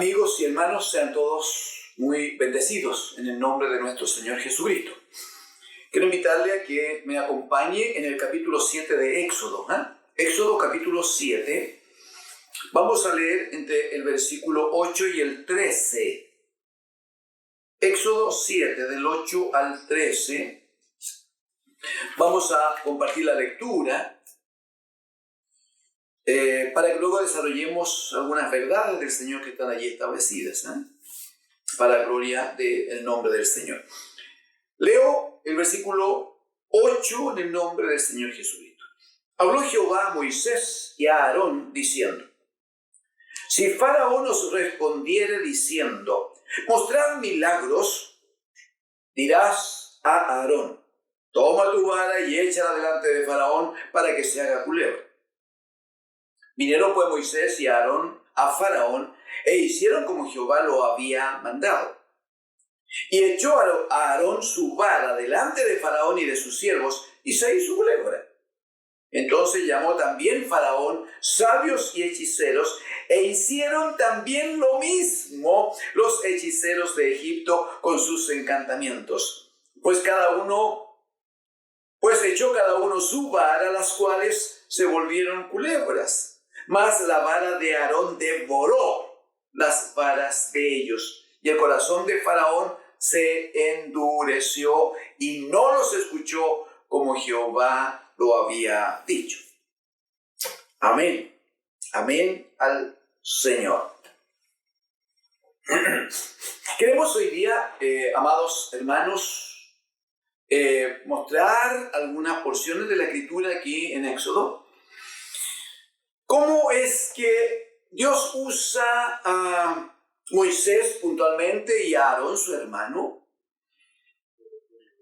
Amigos y hermanos, sean todos muy bendecidos en el nombre de nuestro Señor Jesucristo. Quiero invitarle a que me acompañe en el capítulo 7 de Éxodo. Éxodo capítulo 7. Vamos a leer entre el versículo 8 y el 13. Éxodo 7, del 8 al 13. Vamos a compartir la lectura para que luego desarrollemos algunas verdades del Señor que están allí establecidas, para la gloria del nombre del Señor. Leo el versículo 8 en el nombre del Señor Jesucristo. Habló Jehová a Moisés y a Aarón diciendo: si Faraón os respondiere diciendo: mostrad milagros, dirás a Aarón: toma tu vara y échala delante de Faraón para que se haga culebra. Vinieron pues Moisés y Aarón a Faraón e hicieron como Jehová lo había mandado. Y echó a Aarón su vara delante de Faraón y de sus siervos y se hizo culebra. Entonces llamó también Faraón sabios y hechiceros e hicieron también lo mismo los hechiceros de Egipto con sus encantamientos. Pues echó cada uno su vara, las cuales se volvieron culebras. Mas la vara de Aarón devoró las varas de ellos. Y el corazón de Faraón se endureció y no los escuchó como Jehová lo había dicho. Amén. Amén al Señor. Queremos hoy día, amados hermanos, mostrar algunas porciones de la Escritura aquí en Éxodo. ¿Cómo es que Dios usa a Moisés puntualmente y a Aarón, su hermano,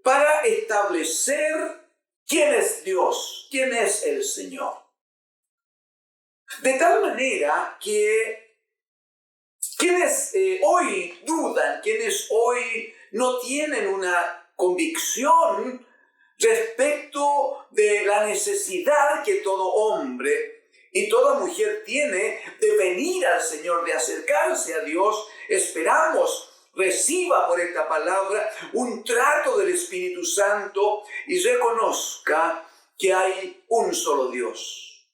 para establecer quién es Dios, quién es el Señor? De tal manera que quienes hoy dudan, quienes hoy no tienen una convicción respecto de la necesidad que todo hombre y toda mujer tiene de venir al Señor, de acercarse a Dios, esperamos reciba por esta palabra un trato del Espíritu Santo y reconozca que hay un solo Dios.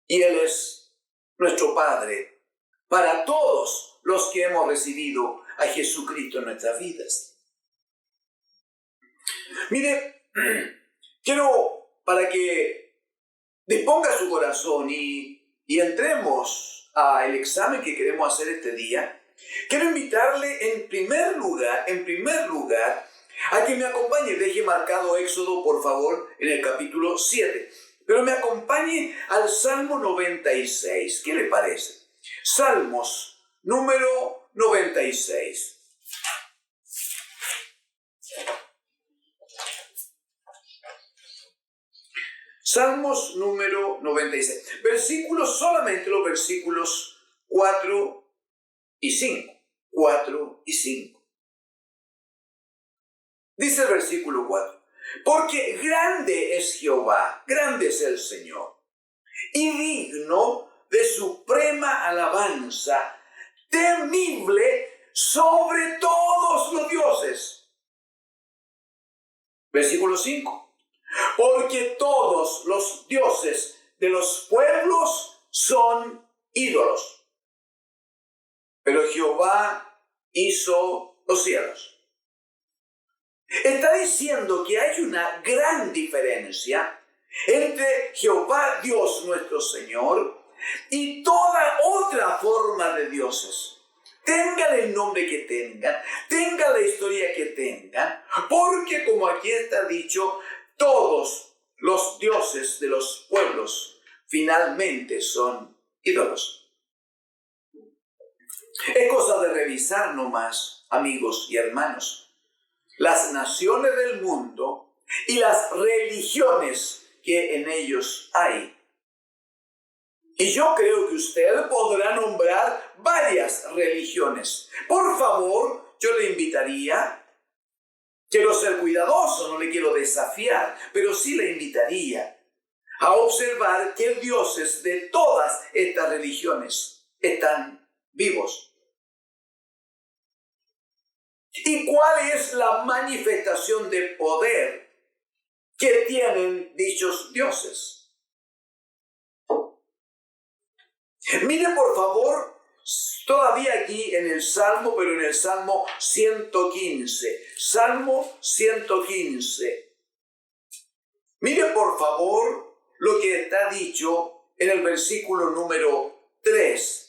Y Él es nuestro Padre para todos los que hemos recibido a Jesucristo en nuestras vidas. Mire, quiero para que disponga su corazón y entremos al examen que queremos hacer este día. Quiero invitarle en primer lugar, a que me acompañe. Deje marcado Éxodo, por favor, en el capítulo 7. Pero me acompañe al Salmo 96. ¿Qué le parece? Salmos número 96. Salmos número 96. Solamente los versículos 4 y 5. 4 y 5. Dice el versículo 4. Porque grande es Jehová, grande es el Señor, y digno de suprema alabanza, temible sobre todos los dioses. Versículo 5. Porque todos los dioses de los pueblos son ídolos, pero Jehová hizo los cielos. Está diciendo que hay una gran diferencia entre Jehová Dios nuestro Señor y toda otra forma de dioses. Tengan el nombre que tengan la historia que tengan, porque como aquí está dicho, todos los dioses de los pueblos finalmente son ídolos. Es cosa de revisar nomás, amigos y hermanos, las naciones del mundo y las religiones que en ellos hay. Y yo creo que usted podrá nombrar varias religiones. Por favor, yo le invitaría. Quiero ser cuidadoso, no le quiero desafiar, pero sí le invitaría a observar qué dioses de todas estas religiones están vivos. ¿Y cuál es la manifestación de poder que tienen dichos dioses? Mire por favor, todavía aquí en el Salmo, pero en el Salmo 115. Salmo 115. Mire por favor lo que está dicho en el versículo número 3.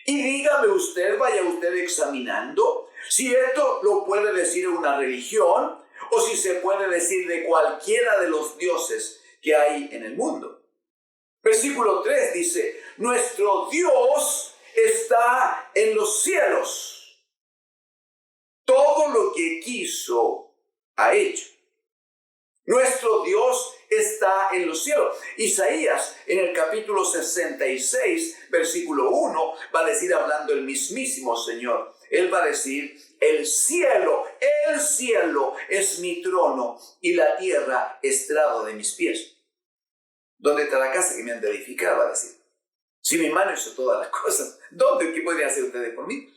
Y dígame usted, vaya usted examinando, si esto lo puede decir una religión o si se puede decir de cualquiera de los dioses que hay en el mundo. Versículo 3 dice, nuestro Dios está en los cielos. Todo lo que quiso ha hecho. Nuestro Dios está en los cielos. Isaías, en el capítulo 66, versículo 1, va a decir, hablando el mismísimo Señor, Él va a decir, el cielo es mi trono y la tierra estrado de mis pies. ¿Dónde está la casa que me han de edificar? Va a decir. Si mi mano hizo todas las cosas, ¿qué podrían hacer ustedes por mí?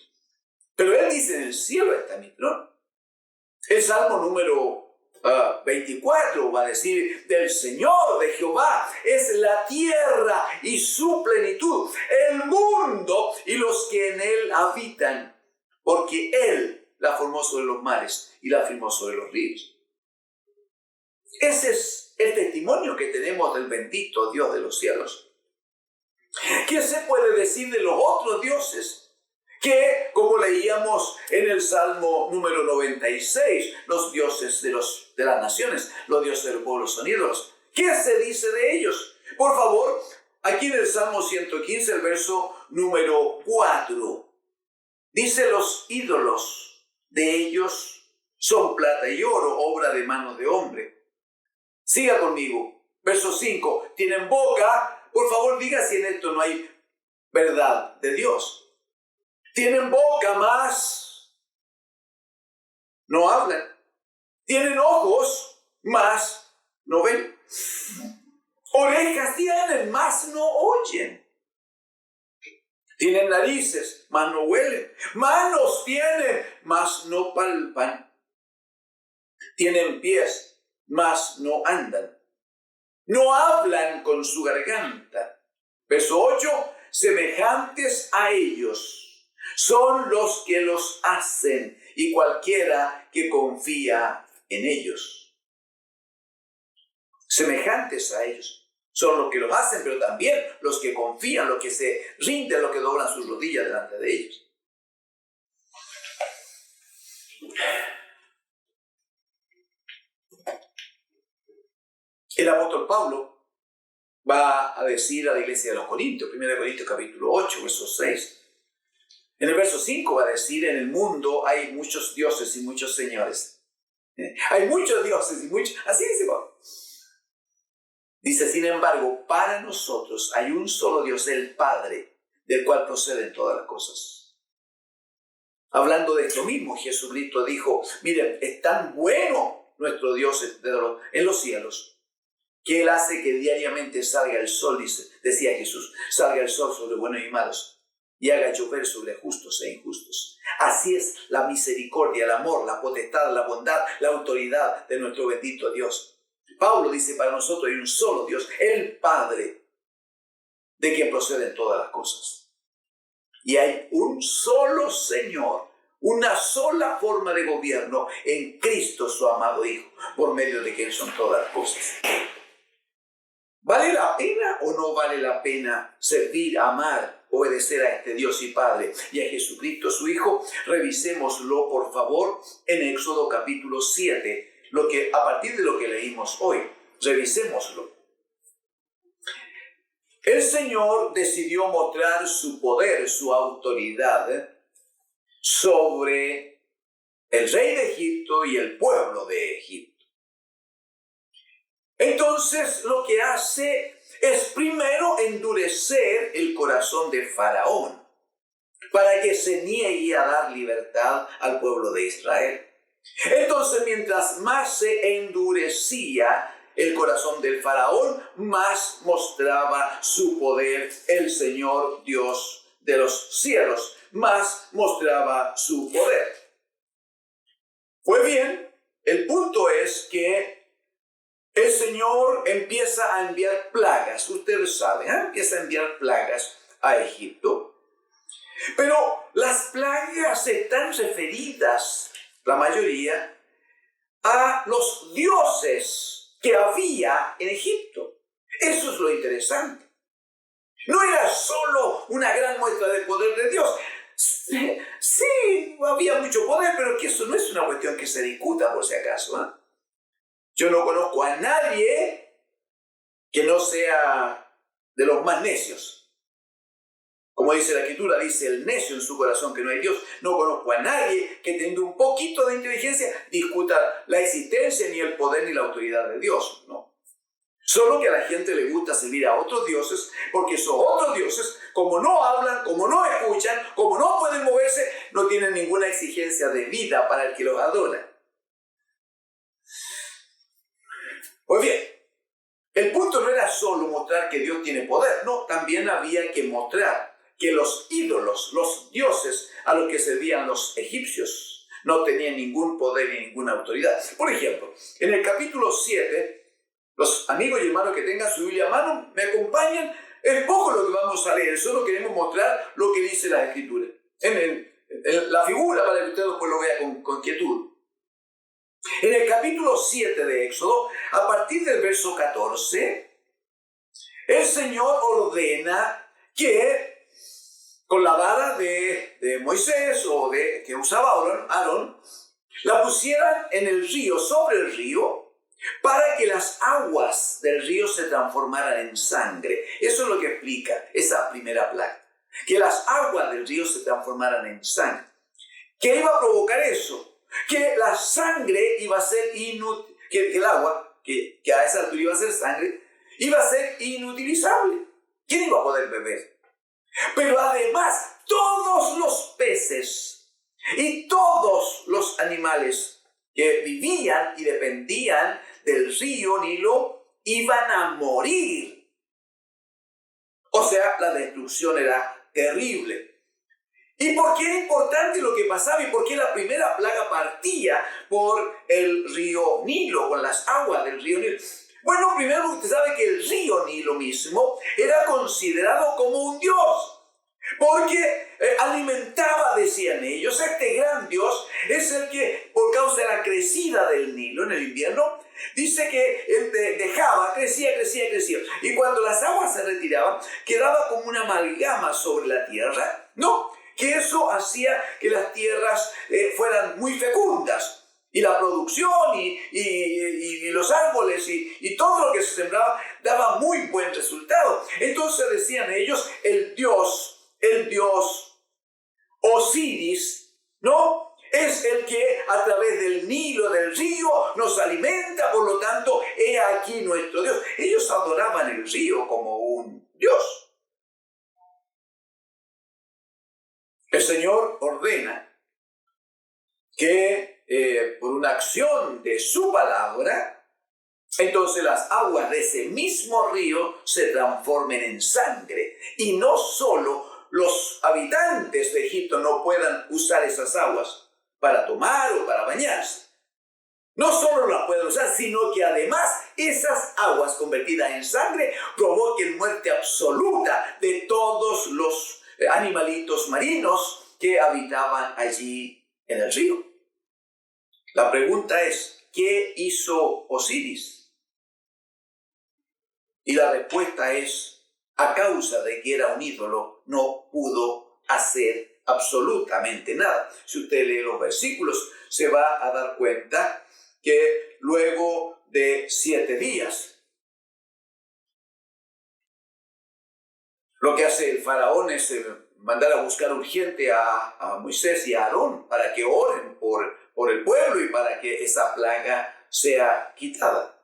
Pero Él dice, en el cielo está mi trono. El Salmo número 24 va a decir, del Señor, de Jehová, es la tierra y su plenitud, el mundo y los que en él habitan, porque Él la formó sobre los mares y la firmó sobre los ríos. Ese es el testimonio que tenemos del bendito Dios de los cielos. ¿Qué se puede decir de los otros dioses? Que, como leíamos en el Salmo número 96, los dioses de las naciones, los dioses del pueblo son ídolos. ¿Qué se dice de ellos? Por favor, aquí en el Salmo 115, el verso número 4, dice, los ídolos de ellos son plata y oro, obra de manos de hombre. Siga conmigo. Verso 5, tienen boca. Por favor, diga si en esto no hay verdad de Dios. Tienen boca, mas no hablan. Tienen ojos, mas no ven. Orejas tienen, mas no oyen. Tienen narices, mas no huelen. Manos tienen, mas no palpan. Tienen pies, mas no andan. No hablan con su garganta. Verso 8, semejantes a ellos son los que los hacen y cualquiera que confía en ellos. Semejantes a ellos son los que los hacen, pero también los que confían, los que se rinden, los que doblan sus rodillas delante de ellos. El apóstol Pablo va a decir a la iglesia de los Corintios, 1 Corintios capítulo 8, verso 6. En el verso 5 va a decir, en el mundo hay muchos dioses y muchos señores. Hay muchos dioses y muchos... Así dice Pablo. Dice, sin embargo, para nosotros hay un solo Dios, el Padre, del cual proceden todas las cosas. Hablando de esto mismo, Jesucristo dijo, miren, es tan bueno nuestro Dios en los cielos, que Él hace que diariamente salga el sol, decía Jesús, salga el sol sobre buenos y malos, y haga llover sobre justos e injustos. Así es la misericordia, el amor, la potestad, la bondad, la autoridad de nuestro bendito Dios. Pablo dice, para nosotros hay un solo Dios, el Padre, de quien proceden todas las cosas. Y hay un solo Señor, una sola forma de gobierno en Cristo, su amado Hijo, por medio de quien son todas las cosas. ¿Vale la pena o no vale la pena servir, amar, obedecer a este Dios y Padre y a Jesucristo su Hijo? Revisémoslo, por favor, en Éxodo capítulo 7, a partir de lo que leímos hoy. Revisémoslo. El Señor decidió mostrar su poder, su autoridad sobre el rey de Egipto y el pueblo de Egipto. Entonces lo que hace es primero endurecer el corazón de Faraón para que se niegue a dar libertad al pueblo de Israel. Entonces, mientras más se endurecía el corazón del Faraón, más mostraba su poder el Señor Dios de los cielos, más mostraba su poder. Pues bien, el punto es que el Señor empieza a enviar plagas, ustedes saben, empieza a enviar plagas a Egipto. Pero las plagas están referidas, la mayoría, a los dioses que había en Egipto. Eso es lo interesante. No era solo una gran muestra del poder de Dios. Sí, había mucho poder, pero que eso no es una cuestión que se discuta por si acaso. Yo no conozco a nadie que no sea de los más necios. Como dice la Escritura, dice el necio en su corazón que no hay Dios. No conozco a nadie que teniendo un poquito de inteligencia discuta la existencia, ni el poder, ni la autoridad de Dios. No. Solo que a la gente le gusta servir a otros dioses, porque esos otros dioses, como no hablan, como no escuchan, como no pueden moverse, no tienen ninguna exigencia de vida para el que los adora. Pues bien, el punto no era solo mostrar que Dios tiene poder, no, también había que mostrar que los ídolos, los dioses a los que servían los egipcios, no tenían ningún poder ni ninguna autoridad. Por ejemplo, en el capítulo 7, los amigos y hermanos que tengan su Biblia a mano, me acompañan, es poco lo que vamos a leer, solo queremos mostrar lo que dice la Escritura. En la figura, para que usted después lo vea con quietud. En el capítulo 7 de Éxodo, a partir del verso 14, el Señor ordena que con la vara de Moisés o que usaba Aarón, la pusieran en el río, sobre el río, para que las aguas del río se transformaran en sangre. Eso es lo que explica esa primera plaga, que las aguas del río se transformaran en sangre. ¿Qué iba a provocar eso? Que la sangre iba a ser inútil, que el agua, que a esa altura iba a ser sangre, iba a ser inutilizable. ¿Quién iba a poder beber? Pero además, todos los peces y todos los animales que vivían y dependían del río Nilo iban a morir. O sea, la destrucción era terrible. ¿Y por qué era importante lo que pasaba? ¿Y por qué la primera plaga partía por el río Nilo, con las aguas del río Nilo? Bueno, primero usted sabe que el río Nilo mismo era considerado como un dios, porque alimentaba, decían ellos, este gran dios es el que, por causa de la crecida del Nilo en el invierno, dice que él dejaba, crecía. Y cuando las aguas se retiraban, quedaba como una amalgama sobre la tierra, ¿no? Que eso hacía que las tierras fueran muy fecundas. Y la producción y los árboles y todo lo que se sembraba daba muy buen resultado. Entonces decían ellos, el dios Osiris, ¿no? Es el que a través del Nilo, del río, nos alimenta, por lo tanto, he aquí nuestro Dios. Ellos adoraban el río como un dios. El Señor ordena que por una acción de su palabra, entonces las aguas de ese mismo río se transformen en sangre. Y no solo los habitantes de Egipto no puedan usar esas aguas para tomar o para bañarse. No solo las pueden usar, sino que además esas aguas convertidas en sangre provoquen muerte absoluta de todos los animalitos marinos que habitaban allí en el río. La pregunta es, ¿qué hizo Osiris? Y la respuesta es, a causa de que era un ídolo, no pudo hacer absolutamente nada. Si usted lee los versículos, se va a dar cuenta que luego de 7 días, lo que hace el faraón es mandar a buscar urgente a Moisés y a Aarón para que oren por el pueblo y para que esa plaga sea quitada.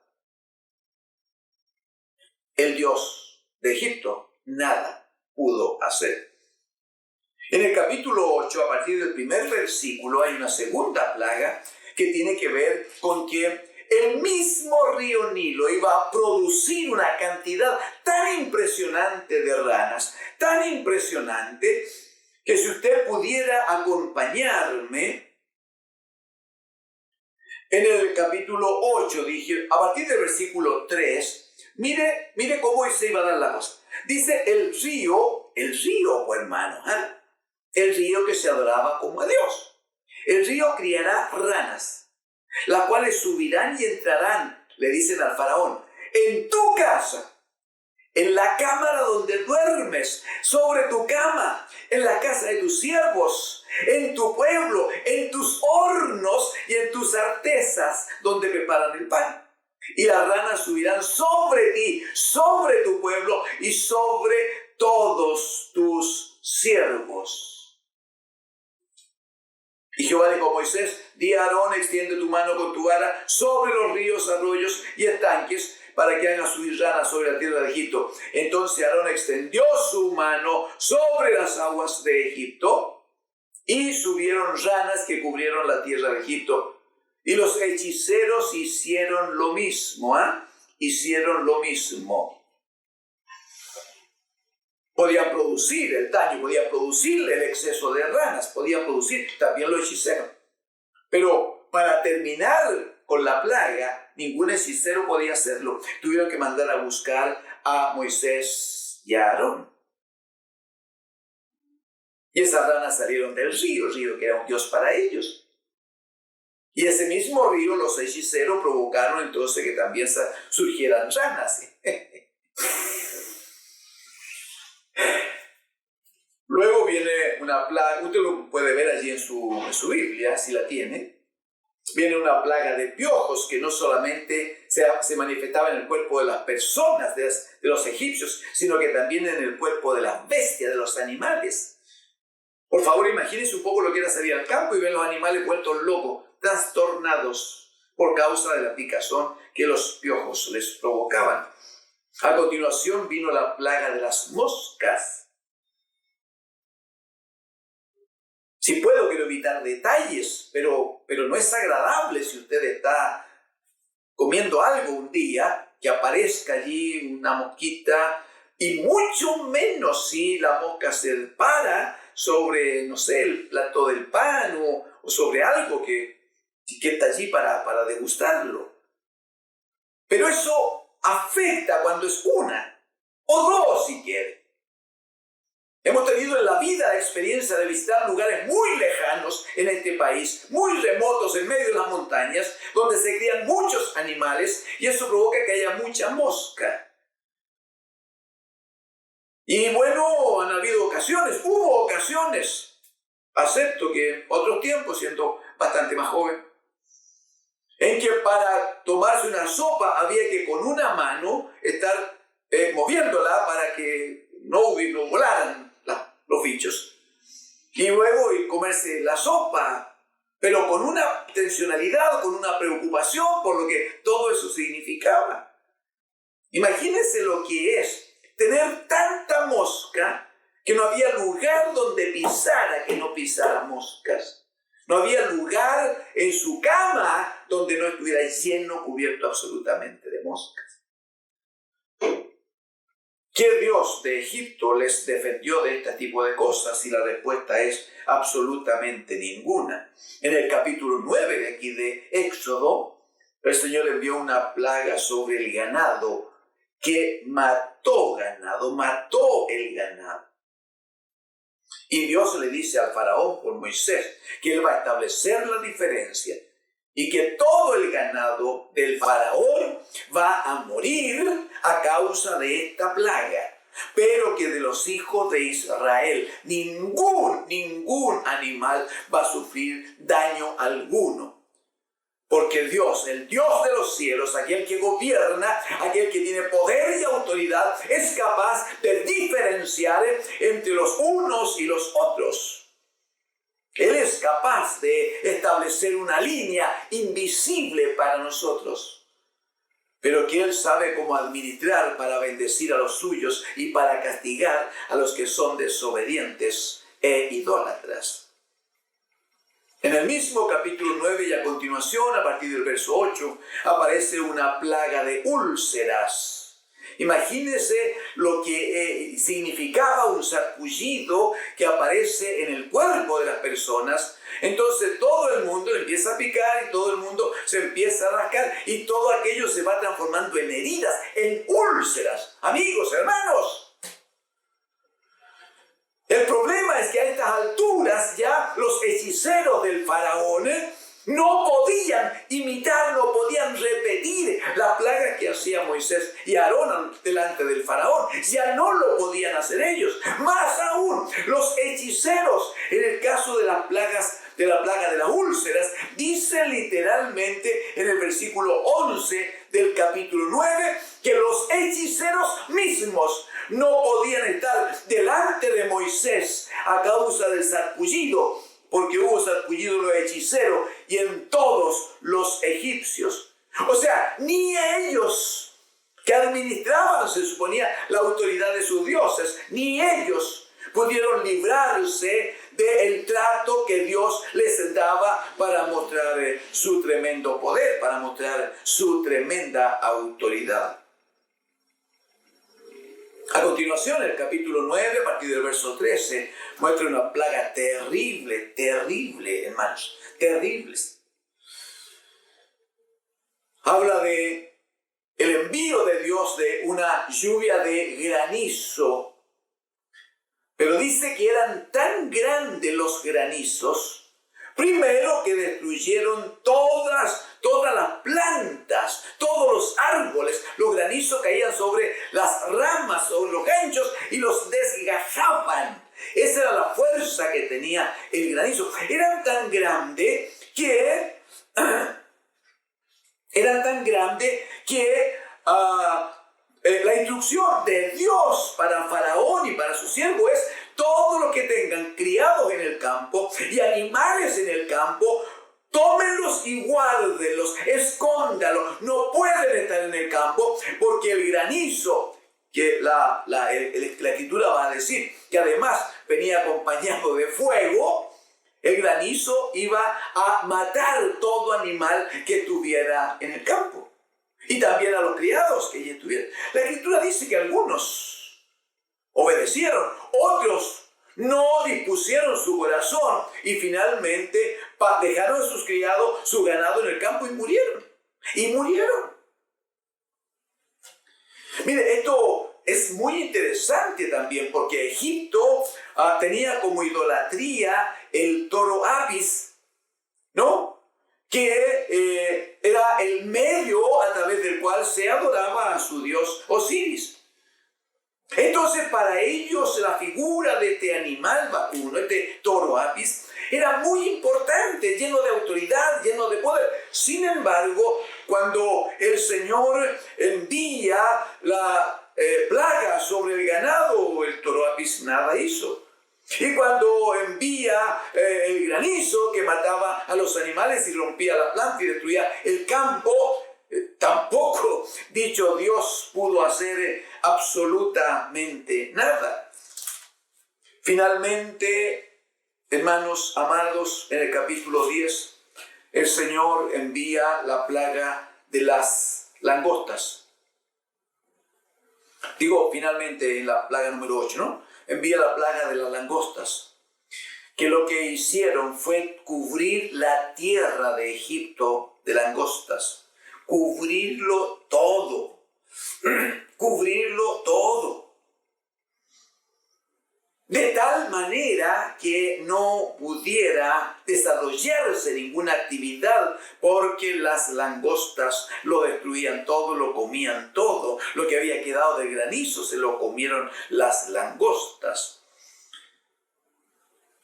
El Dios de Egipto nada pudo hacer. En el capítulo 8, a partir del primer versículo, hay una segunda plaga que tiene que ver con que el mismo río Nilo iba a producir una cantidad tan impresionante de ranas, tan impresionante, que si usted pudiera acompañarme en el capítulo 8, dije, a partir del versículo 3, mire cómo se iba a dar la cosa. Dice el río, pues hermano, el río que se adoraba como a Dios. El río criará ranas, las cuales subirán y entrarán, le dicen al faraón, en tu casa, en la cámara donde duermes, sobre tu cama, en la casa de tus siervos, en tu pueblo, en tus hornos y en tus artesas donde preparan el pan. Y las ranas subirán sobre ti, sobre tu pueblo y sobre todos tus siervos. Y Jehová dijo a Moisés, di a Aarón, extiende tu mano con tu vara sobre los ríos, arroyos y estanques, para que haga subir ranas sobre la tierra de Egipto. Entonces Aarón extendió su mano sobre las aguas de Egipto, y subieron ranas que cubrieron la tierra de Egipto. Y los hechiceros hicieron lo mismo, hicieron lo mismo. Podían producir el daño, podían producir el exceso de ranas, podían producir también los hechiceros. Pero para terminar con la plaga, ningún hechicero podía hacerlo. Tuvieron que mandar a buscar a Moisés y a Aarón. Y esas ranas salieron del río que era un dios para ellos. Y ese mismo río, los hechiceros provocaron entonces que también surgieran ranas. Luego viene una plaga, usted lo puede ver allí en su Biblia, si la tiene. Viene una plaga de piojos que no solamente se manifestaba en el cuerpo de las personas, de los egipcios, sino que también en el cuerpo de las bestias, de los animales. Por favor, imagínense un poco lo que era salir al campo y ver los animales vueltos locos, trastornados por causa de la picazón que los piojos les provocaban. A continuación vino la plaga de las moscas. Si puedo, quiero evitar detalles, pero no es agradable si usted está comiendo algo un día, que aparezca allí una mosquita, y mucho menos si la mosca se para sobre, no sé, el plato del pan o sobre algo que está allí para degustarlo. Pero eso afecta cuando es una o dos si quiere. Hemos tenido en la vida la experiencia de visitar lugares muy lejanos en este país, muy remotos en medio de las montañas, donde se crían muchos animales y eso provoca que haya mucha mosca. Y bueno, hubo ocasiones, acepto que en otros tiempos, siendo bastante más joven, en que para tomarse una sopa había que con una mano estar moviéndola para que no volaran los bichos, y luego comerse la sopa, pero con una intencionalidad, con una preocupación por lo que todo eso significaba. Imagínense lo que es tener tanta mosca que no había lugar donde pisara que no pisara moscas. No había lugar en su cama donde no estuviera lleno, cubierto absolutamente de moscas. ¿Qué Dios de Egipto les defendió de este tipo de cosas? Y la respuesta es absolutamente ninguna. En el capítulo 9 de aquí de Éxodo, el Señor envió una plaga sobre el ganado que mató el ganado. Y Dios le dice al faraón por Moisés que él va a establecer la diferencia y que todo el ganado del faraón va a morir a causa de esta plaga, pero que de los hijos de Israel ningún animal va a sufrir daño alguno. Porque Dios, el Dios de los cielos, aquel que gobierna, aquel que tiene poder y autoridad, es capaz de diferenciar entre los unos y los otros. Él es capaz de establecer una línea invisible para nosotros, pero que Él sabe cómo administrar para bendecir a los suyos y para castigar a los que son desobedientes e idólatras. En el mismo capítulo 9 y a continuación, a partir del verso 8, aparece una plaga de úlceras. Imagínense lo que significaba un sarpullido que aparece en el cuerpo de las personas. Entonces todo el mundo empieza a picar y todo el mundo se empieza a rascar y todo aquello se va transformando en heridas, en úlceras. Amigos, hermanos, el problema es que a estas alturas ya los hechiceros del faraón no podían imitar, no podían repetir la plaga que hacía Moisés y Aarón delante del faraón. Ya no lo podían hacer ellos. Más aún, los hechiceros, en el caso de las plagas, de la plaga de las úlceras, dice literalmente en el versículo 11 del capítulo 9 que los hechiceros mismos no podían estar delante de Moisés a causa del sarpullido, porque hubo sarpullido en los hechiceros y en todos los egipcios. O sea, ni ellos que administraban, se suponía, la autoridad de sus dioses, ni ellos pudieron librarse del trato que Dios les daba para mostrar su tremendo poder, para mostrar su tremenda autoridad. A continuación, el capítulo 9, a partir del verso 13, muestra una plaga terrible, terrible, hermanos, terribles. Habla de el envío de Dios de una lluvia de granizo, pero dice que eran tan grandes los granizos, primero que destruyeron todas las plantas, todos los árboles. Los granizos caían sobre las ramas, sobre los ganchos y los desgajaban. Esa era la fuerza que tenía el granizo. Eran tan grandes que la instrucción de Dios para Faraón y para su siervo es: todo lo que tengan criados en el campo y animales en el campo, tómenlos y guárdenlos, escóndalos. No pueden estar en el campo porque el granizo, que la escritura va a decir que además venía acompañado de fuego, el granizo iba a matar todo animal que estuviera en el campo. Y también a los criados que allí estuvieran. La escritura dice que algunos obedecieron, otros no dispusieron su corazón y finalmente dejaron a sus criados, su ganado en el campo y murieron. Mire, esto es muy interesante también porque Egipto tenía como idolatría el toro Apis, ¿no? Que era el medio a través del cual se adoraba a su dios Osiris. Entonces, para ellos la figura de este animal vacuno, este toro Apis, era muy importante, lleno de autoridad, lleno de poder. Sin embargo, cuando el Señor envía la plaga sobre el ganado, el toro Apis nada hizo. Y cuando envía el granizo que mataba a los animales y rompía la planta y destruía el campo, tampoco dicho Dios pudo hacer absolutamente nada. Finalmente, hermanos amados, en el capítulo 10, el Señor envía la plaga de las langostas. Digo, finalmente en la plaga número 8, ¿no? Envía la plaga de las langostas, que lo que hicieron fue cubrir la tierra de Egipto de langostas, cubrirlo todo, de tal manera que no pudiera desarrollarse ninguna actividad, porque las langostas lo destruían todo, lo comían todo. Lo que había quedado del granizo se lo comieron las langostas.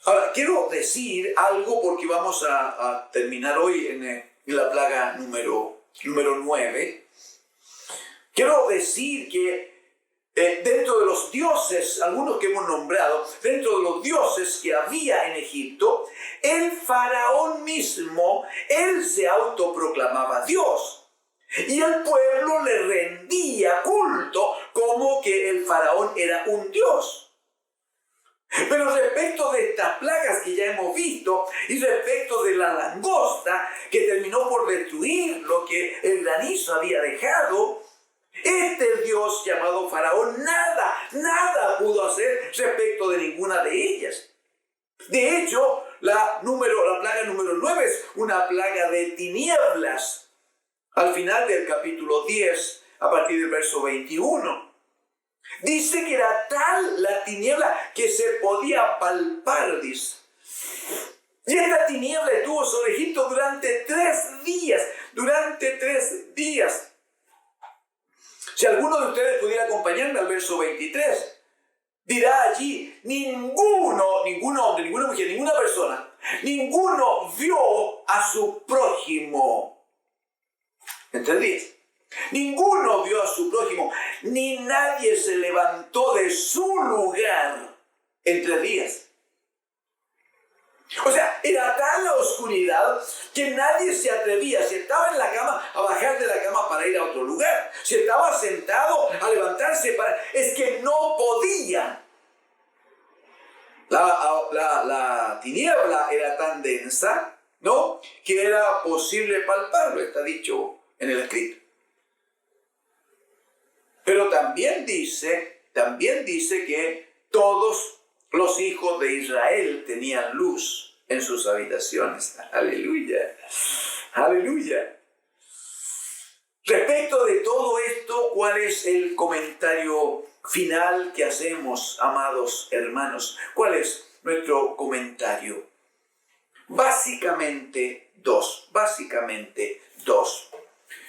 Ahora, quiero decir algo porque vamos a terminar hoy en la plaga número 9. Quiero decir que dentro de los dioses, algunos que hemos nombrado, dentro de los dioses que había en Egipto, el faraón mismo, él se autoproclamaba Dios. Y el pueblo le rendía culto como que el faraón era un dios. Pero respecto de estas plagas que ya hemos visto y respecto de la langosta que terminó por destruir lo que el granizo había dejado, este Dios llamado Faraón nada pudo hacer respecto de ninguna de ellas. De hecho, la plaga número 9 es una plaga de tinieblas. Al final del capítulo 10, a partir del verso 21, dice que era tal la tiniebla que se podía palpar, dice. Y esta tiniebla estuvo sobre Egipto durante 3 días. Durante 3 días. Si alguno de ustedes pudiera acompañarme al verso 23, dirá allí, ningún hombre, ninguna mujer, ninguna persona, ninguno vio a su prójimo en 3 días. Ninguno vio a su prójimo, ni nadie se levantó de su lugar en 3 días. O sea, era tal la oscuridad que nadie se atrevía, si estaba en la cama, a bajar de la cama para ir a otro lugar. Si estaba sentado, a levantarse es que no podía. La tiniebla era tan densa, ¿no?, que era posible palparlo, está dicho en el escrito. Pero también dice que todos los hijos de Israel tenían luz en sus habitaciones. Aleluya, aleluya. Respecto de todo esto, ¿cuál es el comentario final que hacemos, amados hermanos? ¿Cuál es nuestro comentario? Básicamente dos.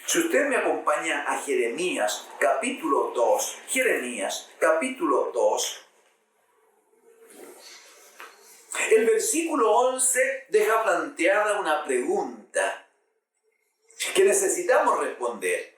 Si usted me acompaña a Jeremías capítulo 2, el versículo 11 deja planteada una pregunta que necesitamos responder.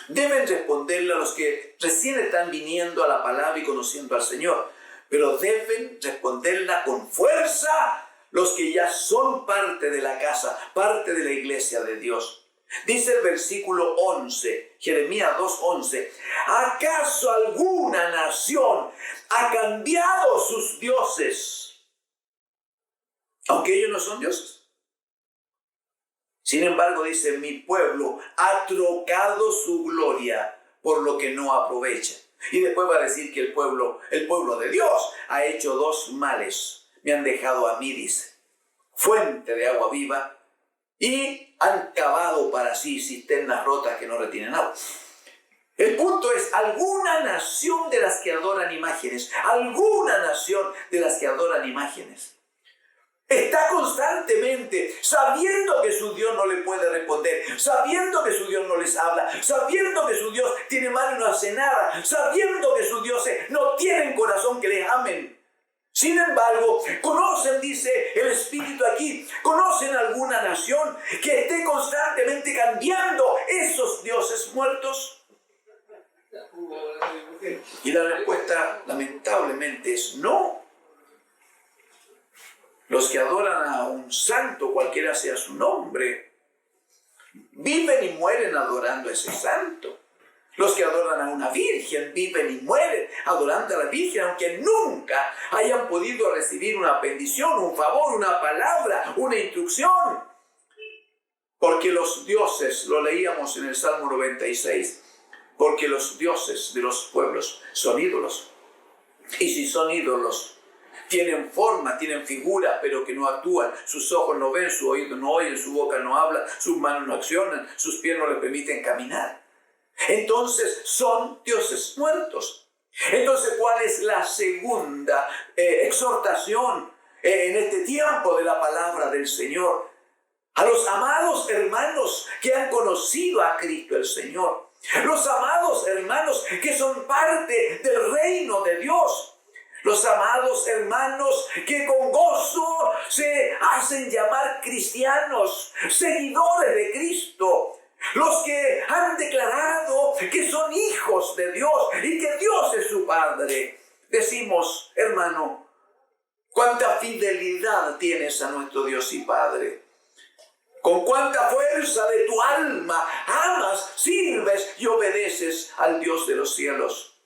Deben responderla los que recién están viniendo a la palabra y conociendo al Señor, pero deben responderla con fuerza los que ya son parte de la casa, parte de la iglesia de Dios. Dice el versículo 11, Jeremías 2:11, ¿acaso alguna nación ha cambiado sus dioses, aunque ellos no son dioses? Sin embargo, dice, mi pueblo ha trocado su gloria por lo que no aprovecha. Y después va a decir que el pueblo de Dios ha hecho 2 males. Me han dejado a mí, dice, fuente de agua viva, y han cavado para sí cisternas rotas que no retienen agua. El punto es, alguna nación de las que adoran imágenes, está constantemente sabiendo que su Dios no le puede responder, sabiendo que su Dios no les habla, sabiendo que su Dios tiene mano y no hace nada, sabiendo que sus dioses no tienen corazón que les amen. Sin embargo, conocen, dice el Espíritu aquí, conocen alguna nación que esté constantemente cambiando esos dioses muertos. Y la respuesta, lamentablemente, es no. Los que adoran a un santo, cualquiera sea su nombre, viven y mueren adorando a ese santo. Los que adoran a una virgen viven y mueren adorando a la virgen, aunque nunca hayan podido recibir una bendición, un favor, una palabra, una instrucción. Porque los dioses, lo leíamos en el Salmo 96, porque los dioses de los pueblos son ídolos. Y si son ídolos, tienen forma, tienen figura, pero que no actúan. Sus ojos no ven, su oído no oyen, su boca no habla, sus manos no accionan, sus pies no les permiten caminar. Entonces son dioses muertos. Entonces, ¿cuál es la segunda exhortación en este tiempo de la palabra del Señor? A los amados hermanos que han conocido a Cristo el Señor. Los amados hermanos que son parte del reino de Dios. Los amados hermanos que con gozo se hacen llamar cristianos, seguidores de Cristo. Los que han declarado que son hijos de Dios y que Dios es su Padre. Decimos, hermano, ¿cuánta fidelidad tienes a nuestro Dios y Padre? ¿Con cuánta fuerza de tu alma amas, sirves y obedeces al Dios de los cielos?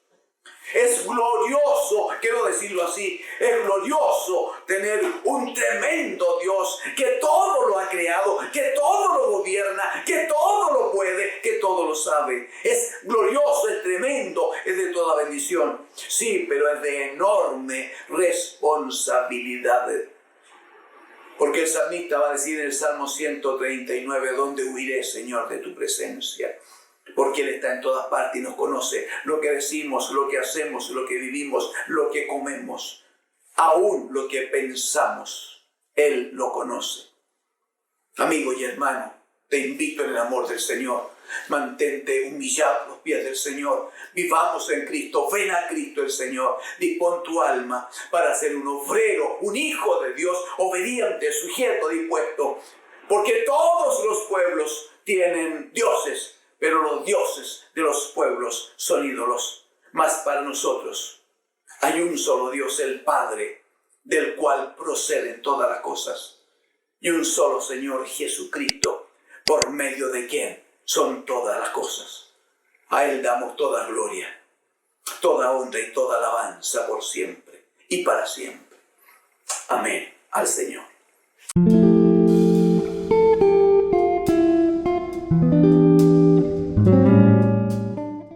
Es glorioso, quiero decirlo así, es glorioso tener un tremendo Dios que todo lo ha creado, que todo lo gobierna, que todo lo puede, que todo lo sabe. Es glorioso, es tremendo, es de toda bendición. Sí, pero es de enorme responsabilidad. Porque el salmista va a decir en el Salmo 139, ¿dónde huiré, Señor, de tu presencia? Porque Él está en todas partes y nos conoce lo que decimos, lo que hacemos, lo que vivimos, lo que comemos. Aún lo que pensamos, Él lo conoce. Amigo y hermano, te invito en el amor del Señor. Mantente humillado a los pies del Señor. Vivamos en Cristo. Ven a Cristo el Señor. Dispón tu alma para ser un obrero, un hijo de Dios, obediente, sujeto, dispuesto. Porque todos los pueblos tienen dioses, pero los dioses de los pueblos son ídolos. Mas para nosotros hay un solo Dios, el Padre, del cual proceden todas las cosas. Y un solo Señor, Jesucristo, por medio de quien son todas las cosas. A Él damos toda gloria, toda honra y toda alabanza por siempre y para siempre. Amén. Al Señor.